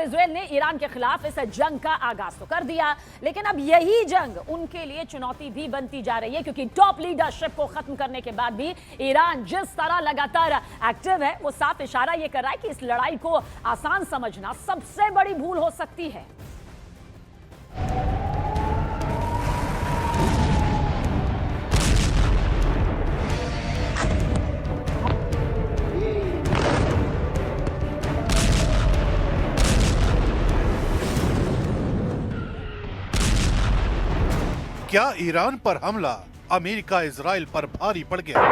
Israel ने Iran के खिलाफ इस जंग का आगाज तो कर दिया, लेकिन अब यही जंग उनके लिए चुनौती भी बनती जा रही है, क्योंकि टॉप लीडरशिप को खत्म करने के बाद भी ईरान जिस तरह लगातार एक्टिव है, वो साफ इशारा यह कर रहा है कि इस लड़ाई को आसान समझना सबसे बड़ी भूल हो सकती है। क्या ईरान पर हमला अमेरिका इजराइल पर भारी पड़ गया?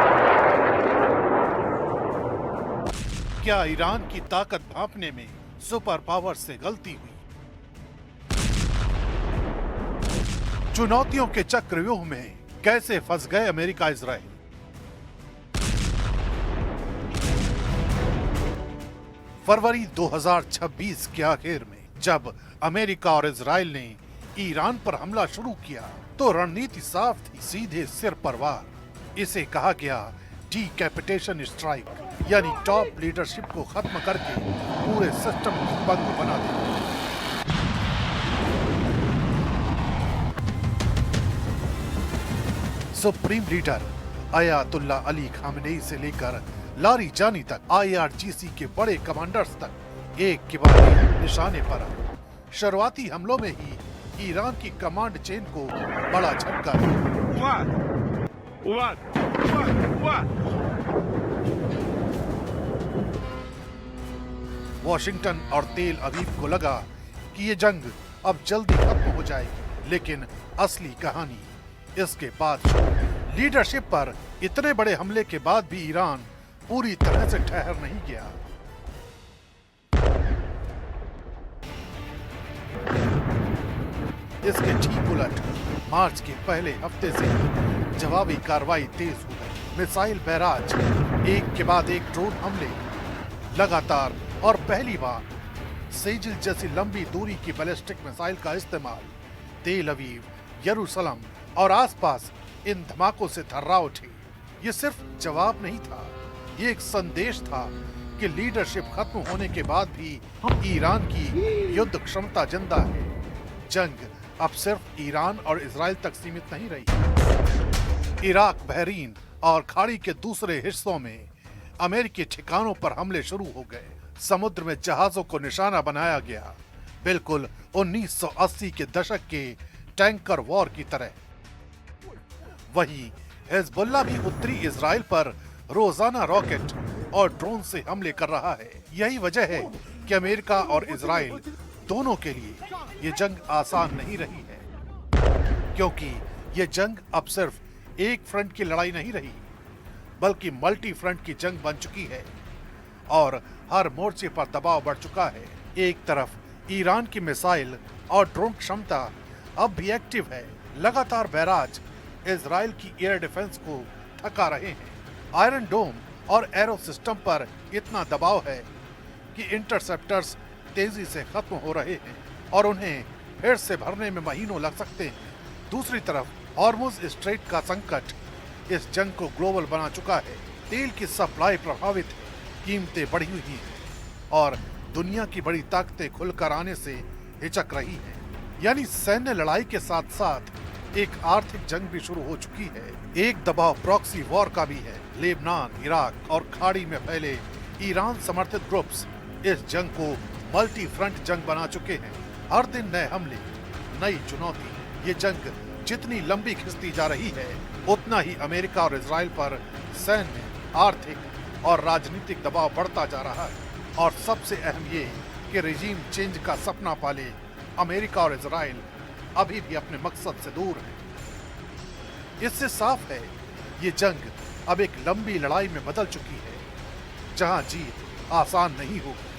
क्या ईरान की ताकत भांपने में सुपर पावर से गलती हुई? चुनौतियों के चक्रव्यूह में कैसे फंस गए अमेरिका इजराइल? फरवरी 2026 के आखिर में जब अमेरिका और इजराइल ने ईरान पर हमला शुरू किया तो रणनीति साफ थी, सीधे सिर पर वार। इसे कहा गया डीकैपिटेशन स्ट्राइक, यानी टॉप लीडरशिप को खत्म करके पूरे सिस्टम को बंद बना देना। Supreme leader Ayatollah Ali Khamenei से लेकर लारी जानी तक, IRGC के बड़े कमांडर्स तक एक के बाद एक निशाने पर। शुरुआती हमलों में ही ईरान की कमांड चेन को बड़ा झटका वॉशिंगटन और तेल अवीव को लगा कि ये जंग अब जल्दी खत्म हो जाएगी, लेकिन असली कहानी इसके बाद शुरू। लीडरशिप पर इतने बड़े हमले के बाद भी ईरान पूरी तरह से ठहर नहीं गया। इसके ठीक उलट मार्च के पहले हफ्ते से जवाबी कार्रवाई तेज हो गई। मिसाइल बैराज, एक के बाद एक ड्रोन हमले लगातार, और पहली बार सेजिल जैसी लंबी दूरी की बैलिस्टिक मिसाइल का इस्तेमाल। तेल अवीव, यरूशलेम और आसपास इन धमाकों से थर्रा उठी। ये सिर्फ जवाब नहीं था, ये एक संदेश था कि लीडरशिप खत्म होने के बाद भी ईरान की युद्ध क्षमता जिंदा है। जंग अब सिर्फ ईरान और इजराइल तक सीमित नहीं रही। इराक, बहरीन और खाड़ी के दूसरे हिस्सों में अमेरिकी ठिकानों पर हमले शुरू हो गए। समुद्र में जहाजों को निशाना बनाया गया, बिल्कुल 1980 के दशक के टैंकर वॉर की तरह। वहीं हिजबुल्लाह भी उत्तरी इजराइल पर रोजाना रॉकेट और ड्रोन से हमले कर रहा है। यही वजह है कि अमेरिका और इजराइल दोनों के लिए ये जंग आसान नहीं रही है, क्योंकि ये जंग अब सिर्फ एक फ्रंट की लड़ाई नहीं रही, बल्कि मल्टी फ्रंट की जंग बन चुकी है और हर मोर्चे पर दबाव बढ़ चुका है। एक तरफ ईरान की मिसाइल और ड्रोन क्षमता अब भी एक्टिव है। लगातार बैराज इजराइल की एयर डिफेंस को थका रहे हैं। आयरन डोम और एरो सिस्टम पर इतना दबाव है कि इंटरसेप्टर्स तेजी से खत्म हो रहे हैं और उन्हें फिर से भरने में महीनों लग सकते हैं। दूसरी तरफ हॉर्मुज स्ट्रेट का संकट इस जंग को ग्लोबल बना चुका है। तेल की सप्लाई प्रभावित है, कीमतें बढ़ी हुई हैं और दुनिया की बड़ी ताकतें खुलकर आने से हिचक रही हैं। यानी सैन्य लड़ाई के साथ साथ एक आर्थिक जंग भी शुरू हो चुकी है। एक दबाव प्रॉक्सी वॉर का भी है। लेबनान, इराक और खाड़ी में फैले ईरान समर्थित ग्रुप्स इस जंग को मल्टी फ्रंट जंग बना चुके हैं। हर दिन नए हमले, नई चुनौती। ये जंग जितनी लंबी खिंचती जा रही है, उतना ही अमेरिका और इजराइल पर सैन्य, आर्थिक और राजनीतिक दबाव बढ़ता जा रहा है। और सबसे अहम ये कि रेजिम चेंज का सपना पाले अमेरिका और इजराइल अभी भी अपने मकसद से दूर है। इससे साफ है ये जंग अब एक लंबी लड़ाई में बदल चुकी है, जहां जीत आसान नहीं होगी।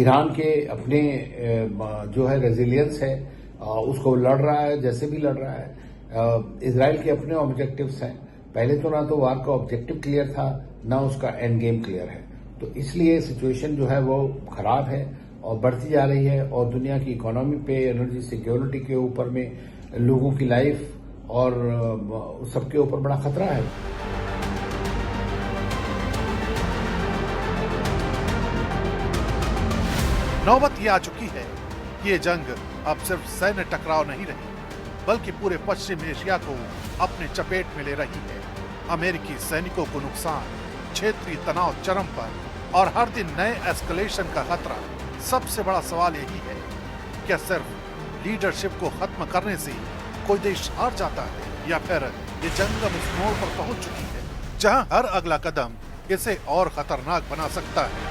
ईरान के अपने जो है रेजिलियंस है, उसको लड़ रहा है, जैसे भी लड़ रहा है। इजराइल के अपने ऑब्जेक्टिव्स हैं। पहले तो ना तो वार का ऑब्जेक्टिव क्लियर था, ना उसका एंड गेम क्लियर है। तो इसलिए सिचुएशन जो है वो खराब है और बढ़ती जा रही है और दुनिया की इकोनॉमी पे, एनर्जी सिक्योरिटी के ऊपर में, लोगों की लाइफ और सबके ऊपर बड़ा खतरा है। नौबत ये आ चुकी है कि ये जंग अब सिर्फ सैन्य टकराव नहीं रही, बल्कि पूरे पश्चिम एशिया को अपने चपेट में ले रही है। अमेरिकी सैनिकों को नुकसान, क्षेत्रीय तनाव चरम पर और हर दिन नए एस्केलेशन का खतरा। सबसे बड़ा सवाल यही है, क्या सिर्फ लीडरशिप को खत्म करने से कोई देश हार जाता है, या फिर ये जंग अब उस मोड़ पर पहुंच चुकी है जहां हर अगला कदम इसे और खतरनाक बना सकता है।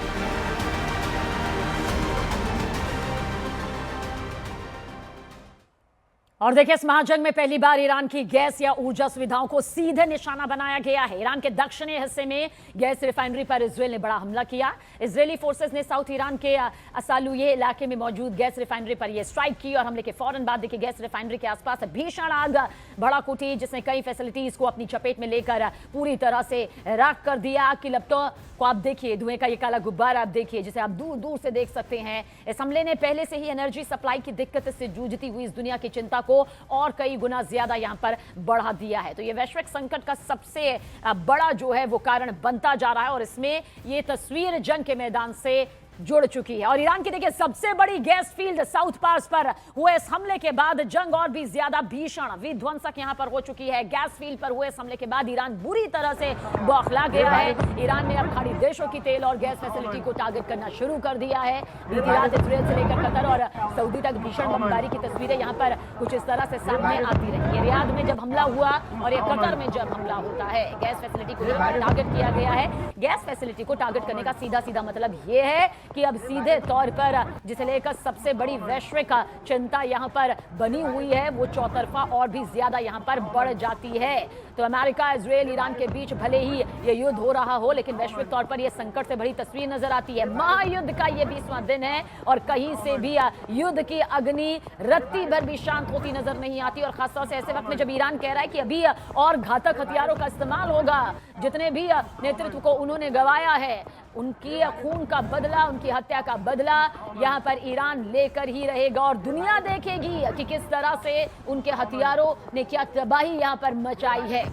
और देखिए, इस महाजंग में पहली बार ईरान की गैस या ऊर्जा सुविधाओं को सीधे निशाना बनाया गया है। ईरान के दक्षिणी हिस्से में गैस रिफाइनरी पर इजरायल ने बड़ा हमला किया। इजरायली फोर्सेस ने साउथ ईरान के असालुये इलाके में मौजूद गैस रिफाइनरी पर यह स्ट्राइक की और हमले के फौरन बाद देखिए गैस रिफाइनरी के आसपास भीषण आग भड़क उठी, जिसने कई फैसिलिटीज को अपनी चपेट में लेकर पूरी तरह से राख कर दिया। आग की लपटों को आप देखिए, धुएं का ये काला गुब्बारा आप देखिए, जिसे आप दूर दूर से देख सकते हैं। इस हमले ने पहले से ही एनर्जी सप्लाई की दिक्कत से जूझती हुई इस दुनिया की चिंता को और कई गुना ज्यादा यहां पर बढ़ा दिया है। तो ये वैश्विक संकट का सबसे बड़ा जो है वो कारण बनता जा रहा है और इसमें ये तस्वीर जंग के मैदान से जुड़ चुकी है। और ईरान की देखिए सबसे बड़ी गैस फील्ड साउथ पार्स पर हुए इस हमले के बाद जंग और भी ज्यादा भीषण विध्वंसक यहां पर हो चुकी है। गैस फील्ड पर हुए इस हमले के बाद ईरान बुरी तरह से बौखला गया है। ईरान ने अब खाड़ी देशों की तेल और गैस फैसिलिटी को टारगेट करना शुरू कर दिया है। बीती रात इजरायल से लेकर कतर और सऊदी तक भीषण बमबारी की तस्वीरें यहां पर कुछ इस तरह से सामने आती रही है। रियाद में जब हमला हुआ और ये कतर में जब हमला होता है, गैस फैसिलिटी को टारगेट किया गया है। गैस फैसिलिटी को टारगेट करने का सीधा सीधा मतलब ये है कि अब सीधे तौर पर जिसे लेकर सबसे बड़ी वैश्विक चिंता यहां पर बनी हुई है वो चौतरफा और भी ज्यादा यहां पर बढ़ जाती है। तो अमेरिका, इजरायल, ईरान के बीच भले ही ये युद्ध हो रहा हो, लेकिन वैश्विक तौर पर यह संकट से भरी तस्वीर नजर आती है। महायुद्ध का ये 20वां दिन है और कहीं से भी युद्ध की अग्नि रत्ती भर भी शांत होती नजर नहीं आती। और खासतौर से ऐसे वक्त में जब ईरान कह रहा है कि अभी और घातक हथियारों का इस्तेमाल होगा, जितने भी नेतृत्व को उन्होंने गंवाया है, उनकी खून का बदला, उनकी हत्या का बदला यहां पर ईरान लेकर ही रहेगा और दुनिया देखेगी कि किस तरह से उनके हथियारों ने क्या तबाही यहां पर मचाई है।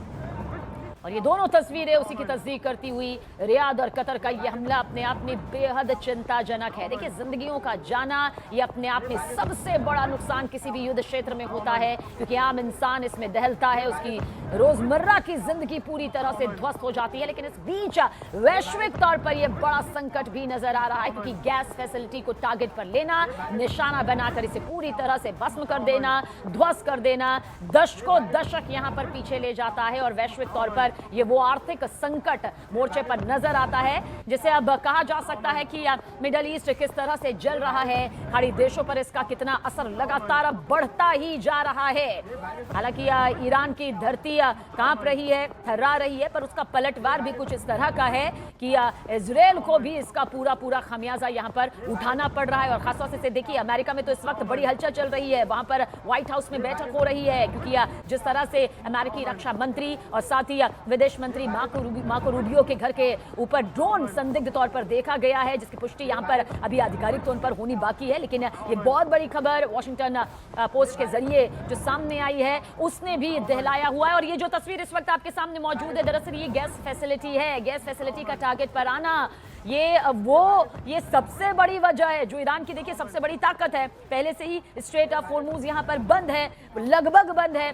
और ये दोनों तस्वीरें उसी की तस्दीक करती हुई रियाद और कतर का ये हमला अपने आप में बेहद चिंताजनक है। देखिए, जिंदगियों का जाना ये अपने आप में सबसे बड़ा नुकसान किसी भी युद्ध क्षेत्र में होता है, क्योंकि आम इंसान इसमें दहलता है, उसकी रोजमर्रा की जिंदगी पूरी तरह से ध्वस्त हो जाती है। लेकिन इस बीच वैश्विक तौर पर यह बड़ा संकट भी नजर आ रहा है, क्योंकि गैस फैसिलिटी को टारगेट पर लेना, निशाना बनाकर इसे पूरी तरह से भस्म कर देना, ध्वस्त कर देना, दशकों दशक यहां पर पीछे ले जाता है। और वैश्विक तौर पर ये वो आर्थिक संकट मोर्चे पर नजर आता है जिसे अब कहा जा सकता है कि मिडल ईस्ट किस तरह से जल रहा है, खाड़ी देशों पर इसका कितना असर लगातार अब बढ़ता ही जा रहा है। हालांकि ईरान की धरती कांप रही है, थर्रा रही है, पर उसका पलटवार भी कुछ इस तरह का है कि इजरायल को भी इसका पूरा पूरा खामियाजा यहां पर उठाना पड़ रहा है। और खासतौर से देखिए, अमेरिका में तो इस वक्त बड़ी हलचल चल रही है, वहां पर व्हाइट हाउस में बैठक हो रही है, क्योंकि जिस तरह से अमेरिकी रक्षा मंत्री और साथ ही विदेश मंत्री मार्को रूबियो के घर के ऊपर ड्रोन संदिग्ध तौर पर देखा गया है, जिसकी पुष्टि यहां पर अभी आधिकारिक तौर पर होनी बाकी है। लेकिन ये बहुत बड़ी खबर वॉशिंगटन पोस्ट के जरिए जो सामने आई है उसने भी दहलाया हुआ है। और ये जो तस्वीर इस वक्त आपके सामने मौजूद है, दरअसल ये गैस फैसिलिटी है। गैस फैसिलिटी का टारगेट पर आना ये सबसे बड़ी वजह है, जो ईरान की देखिए सबसे बड़ी ताकत है। पहले से ही स्ट्रेट ऑफ होर्मुज यहां पर बंद है, लगभग बंद है।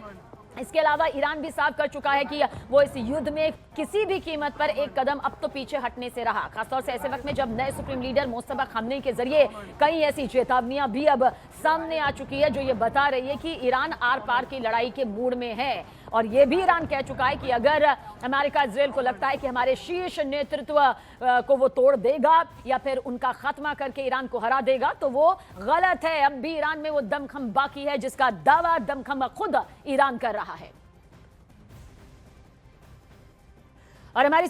इसके अलावा ईरान भी साफ कर चुका है कि वो इस युद्ध में किसी भी कीमत पर एक कदम अब तो पीछे हटने से रहा, खासतौर से ऐसे वक्त में जब नए सुप्रीम लीडर मुस्तफा खामनेई के जरिए कई ऐसी चेतावनियां भी अब सामने आ चुकी है जो ये बता रही है कि ईरान आर पार की लड़ाई के मूड में है। और ये भी ईरान कह चुका है कि अगर अमेरिका इजरायल को लगता है कि हमारे शीर्ष नेतृत्व को वो तोड़ देगा या फिर उनका खात्मा करके ईरान को हरा देगा, तो वो गलत है। अब भी ईरान में वो दमखम बाकी है जिसका दावा दमखम खुद ईरान कर रहा है। और हमारी